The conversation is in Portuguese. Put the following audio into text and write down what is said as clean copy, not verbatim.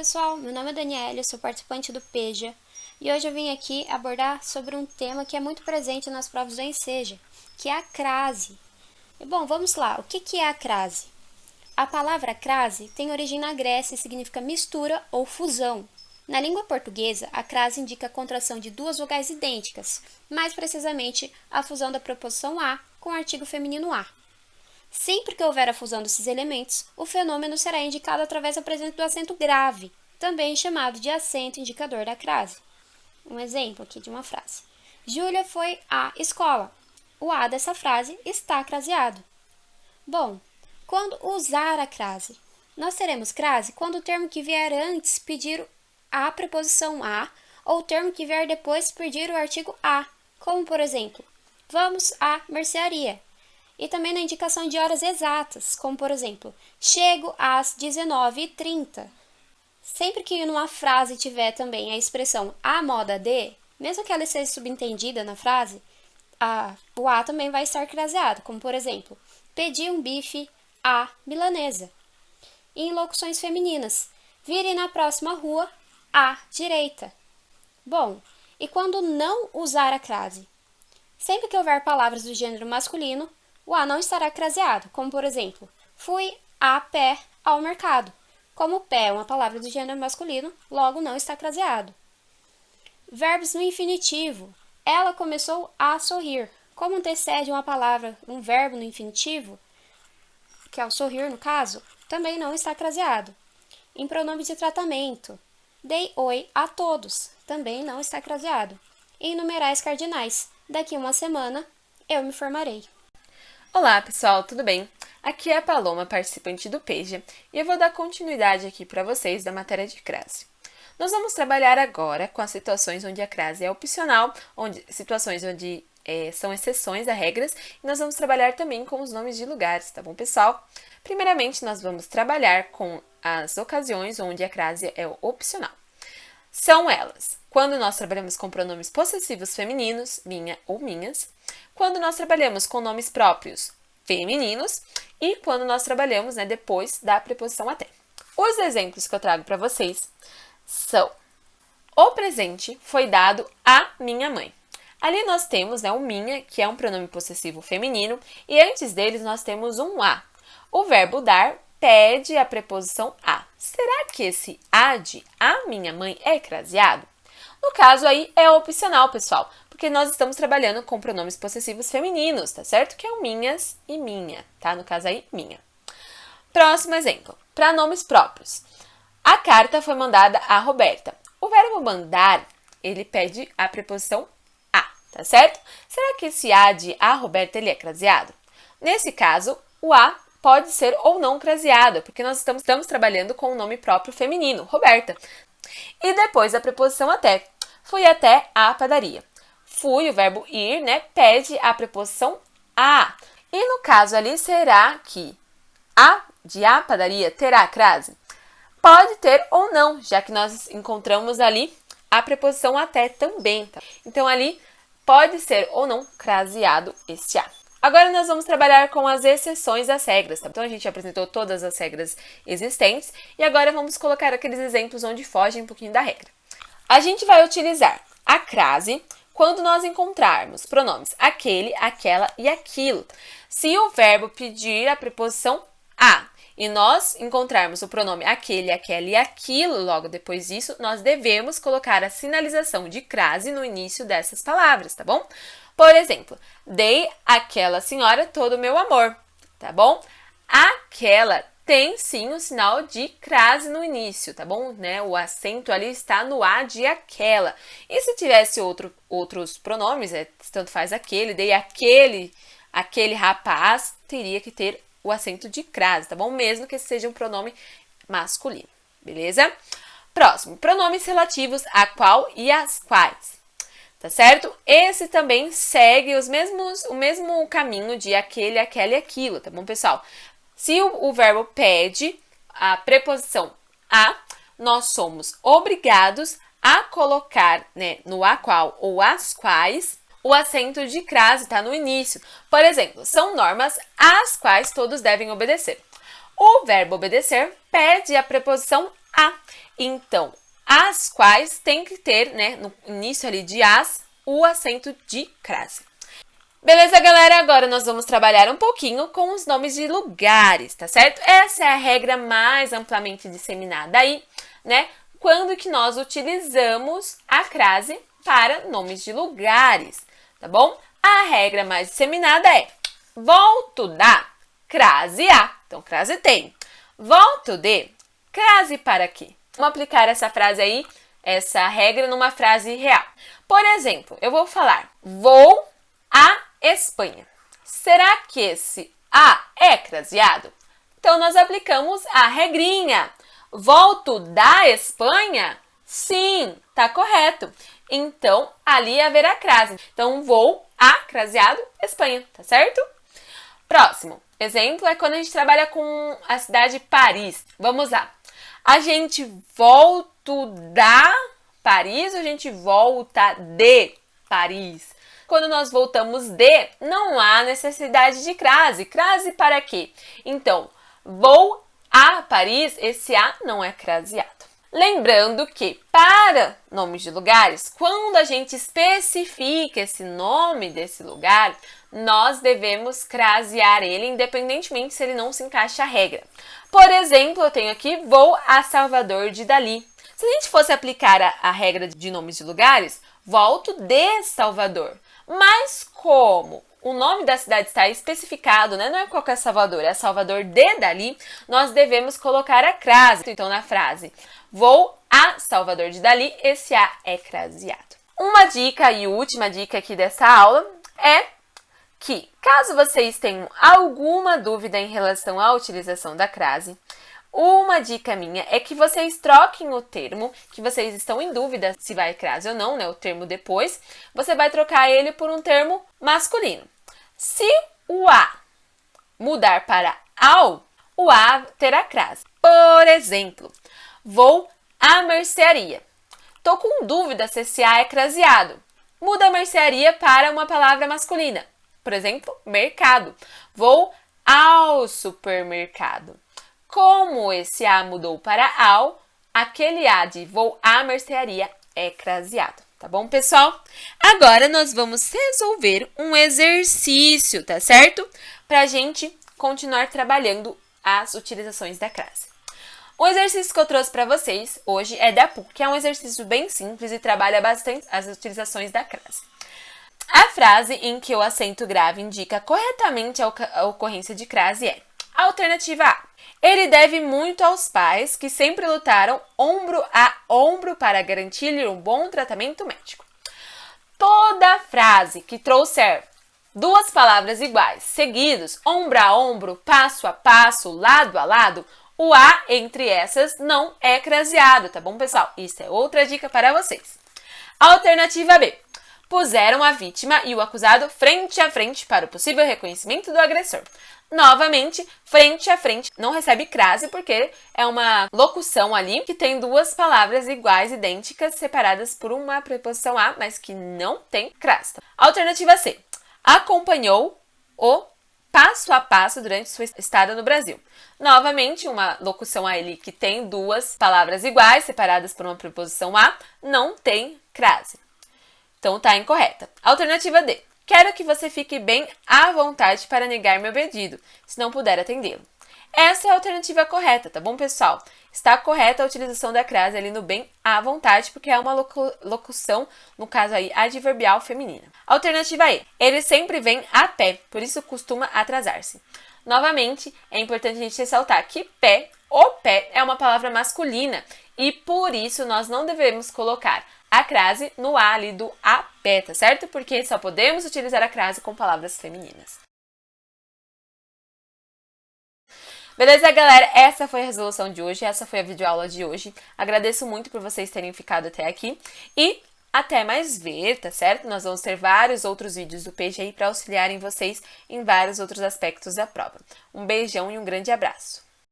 pessoal, meu nome é Daniela, sou participante do PEJA e hoje eu vim aqui abordar sobre um tema que é muito presente nas provas do Enseja, que é a crase. E bom, vamos lá, o que é a crase? A palavra crase tem origem na Grécia e significa mistura ou fusão. Na língua portuguesa, a crase indica a contração de duas vogais idênticas, mais precisamente a fusão da preposição a com o artigo feminino a. Sempre que houver a fusão desses elementos, o fenômeno será indicado através da presença do acento grave, também chamado de acento indicador da crase. Um exemplo aqui de uma frase. Júlia foi à escola. O A dessa frase está craseado. Bom, quando usar a crase? Nós teremos crase quando o termo que vier antes pedir a preposição a ou o termo que vier depois pedir o artigo a, como por exemplo, vamos à mercearia. E também na indicação de horas exatas, como por exemplo, chego às 19h30. Sempre que numa frase tiver também a expressão a moda de, mesmo que ela seja subentendida na frase, o a também vai estar craseado, como por exemplo, pedi um bife à milanesa. E em locuções femininas, vire na próxima rua à direita. Bom, e quando não usar a crase? Sempre que houver palavras do gênero masculino, o a não estará craseado, como por exemplo, fui a pé ao mercado. Como pé é uma palavra do gênero masculino, logo não está craseado. Verbos no infinitivo. Ela começou a sorrir. Como antecede uma palavra, um verbo no infinitivo, que é o sorrir no caso, também não está craseado. Em pronome de tratamento. Dei oi a todos. Também não está craseado. Em numerais cardinais. Daqui uma semana, eu me formarei. Olá pessoal, tudo bem? Aqui é a Paloma, participante do PEJA, e eu vou dar continuidade aqui para vocês da matéria de crase. Nós vamos trabalhar agora com as situações onde a crase é opcional, situações onde são exceções a regras, e nós vamos trabalhar também com os nomes de lugares, tá bom pessoal? Primeiramente, nós vamos trabalhar com as ocasiões onde a crase é opcional. São elas, quando nós trabalhamos com pronomes possessivos femininos, minha ou minhas, quando nós trabalhamos com nomes próprios femininos e quando nós trabalhamos depois da preposição até. Os exemplos que eu trago para vocês são: o presente foi dado à minha mãe. Ali nós temos o minha, que é um pronome possessivo feminino, e antes deles nós temos um a. O verbo dar pede a preposição a. Será que esse a de a minha mãe é craseado? No caso aí é opcional, pessoal, porque nós estamos trabalhando com pronomes possessivos femininos, tá certo? Que é o minhas e minha, tá? No caso aí, minha. Próximo exemplo, para nomes próprios. A carta foi mandada a Roberta. O verbo mandar, ele pede a preposição a, tá certo? Será que esse a de a Roberta, ele é craseado? Nesse caso, o a pode ser ou não craseado, porque nós estamos trabalhando com o nome próprio feminino, Roberta. E depois a preposição até. Fui até a padaria. Fui, o verbo ir, pede a preposição a. E no caso ali, será que a de a padaria terá crase? Pode ter ou não, já que nós encontramos ali a preposição até também, tá? Então ali pode ser ou não craseado esse a. Agora nós vamos trabalhar com as exceções às regras, tá? Então a gente apresentou todas as regras existentes e agora vamos colocar aqueles exemplos onde fogem um pouquinho da regra. A gente vai utilizar a crase quando nós encontrarmos pronomes aquele, aquela e aquilo. Se o verbo pedir a preposição a e nós encontrarmos o pronome aquele, aquela e aquilo logo depois disso, nós devemos colocar a sinalização de crase no início dessas palavras, tá bom? Por exemplo, dei àquela senhora todo o meu amor, tá bom? Aquela tem sim o sinal de crase no início, tá bom? O acento ali está no a de aquela. E se tivesse outros pronomes, tanto faz aquele, dei aquele rapaz, teria que ter o acento de crase, tá bom? Mesmo que seja um pronome masculino, beleza? Próximo, pronomes relativos a qual e as quais. Tá certo? Esse também segue o mesmo caminho de aquele, aquela e aquilo, tá bom, pessoal? Se o verbo pede a preposição a, nós somos obrigados a colocar no a qual ou as quais o acento de crase tá no início. Por exemplo, são normas às quais todos devem obedecer. O verbo obedecer pede a preposição a. Então, as quais tem que ter, né, no início ali de as, o acento de crase. Beleza, galera? Agora nós vamos trabalhar um pouquinho com os nomes de lugares, tá certo? Essa é a regra mais amplamente disseminada aí, né? Quando que nós utilizamos a crase para nomes de lugares, tá bom? A regra mais disseminada é volto da, crase a. Então, crase tem. Volto de, crase para quê? Vamos aplicar essa frase aí, essa regra numa frase real. Por exemplo, eu vou falar, vou à Espanha. Será que esse a é craseado? Então, nós aplicamos a regrinha. Volto da Espanha? Sim, tá correto. Então, ali haverá crase. Então, vou a, craseado, Espanha, tá certo? Próximo exemplo é quando a gente trabalha com a cidade de Paris. Vamos lá. A gente volta da Paris ou a gente volta de Paris? Quando nós voltamos de, não há necessidade de crase. Crase para quê? Então, vou a Paris, esse a não é craseado. Lembrando que para nomes de lugares, quando a gente especifica esse nome desse lugar, nós devemos crasear ele, independentemente se ele não se encaixa à regra. Por exemplo, eu tenho aqui, vou a Salvador de Dali. Se a gente fosse aplicar a regra de nomes de lugares, volto de Salvador. Mas como o nome da cidade está especificado, né? Não é qualquer Salvador, é Salvador de Dali, nós devemos colocar a crase. Então, na frase, vou a Salvador de Dali, esse a é craseado. Uma dica e última dica aqui dessa aula é que, caso vocês tenham alguma dúvida em relação à utilização da crase, uma dica minha é que vocês troquem o termo, que vocês estão em dúvida se vai crase ou não, né? O termo depois, você vai trocar ele por um termo masculino. Se o a mudar para ao, o a terá crase. Por exemplo, vou à mercearia. Tô com dúvida se esse a é craseado. Muda a mercearia para uma palavra masculina. Por exemplo, mercado. Vou ao supermercado. Como esse a mudou para ao, aquele a de vou à mercearia é craseado. Tá bom, pessoal? Agora nós vamos resolver um exercício, tá certo? Pra gente continuar trabalhando as utilizações da crase. O exercício que eu trouxe para vocês hoje é da PUC, que é um exercício bem simples e trabalha bastante as utilizações da crase. A frase em que o acento grave indica corretamente a ocorrência de crase é: alternativa A. Ele deve muito aos pais que sempre lutaram ombro a ombro para garantir-lhe um bom tratamento médico. Toda frase que trouxer duas palavras iguais, seguidos, ombro a ombro, passo a passo, lado a lado, o A entre essas não é craseado, tá bom, pessoal? Isso é outra dica para vocês. Alternativa B. Puseram a vítima e o acusado frente a frente para o possível reconhecimento do agressor. Novamente, frente a frente não recebe crase porque é uma locução ali que tem duas palavras iguais, idênticas, separadas por uma preposição a, mas que não tem crase. Alternativa C. Acompanhou o passo a passo durante sua estada no Brasil. Novamente, uma locução ali que tem duas palavras iguais, separadas por uma preposição a, não tem crase. Então, tá incorreta. Alternativa D. Quero que você fique bem à vontade para negar meu pedido, se não puder atendê-lo. Essa é a alternativa correta, tá bom, pessoal? Está correta a utilização da crase ali no bem à vontade, porque é uma locução, no caso aí, adverbial feminina. Alternativa E. Ele sempre vem a pé, por isso costuma atrasar-se. Novamente, é importante a gente ressaltar que o pé é uma palavra masculina e por isso nós não devemos colocar a crase no A ali do a pé, tá certo? Porque só podemos utilizar a crase com palavras femininas. Beleza, galera? Essa foi a resolução de hoje, essa foi a videoaula de hoje. Agradeço muito por vocês terem ficado até aqui e até mais ver, tá certo? Nós vamos ter vários outros vídeos do PG aí para auxiliarem vocês em vários outros aspectos da prova. Um beijão e um grande abraço!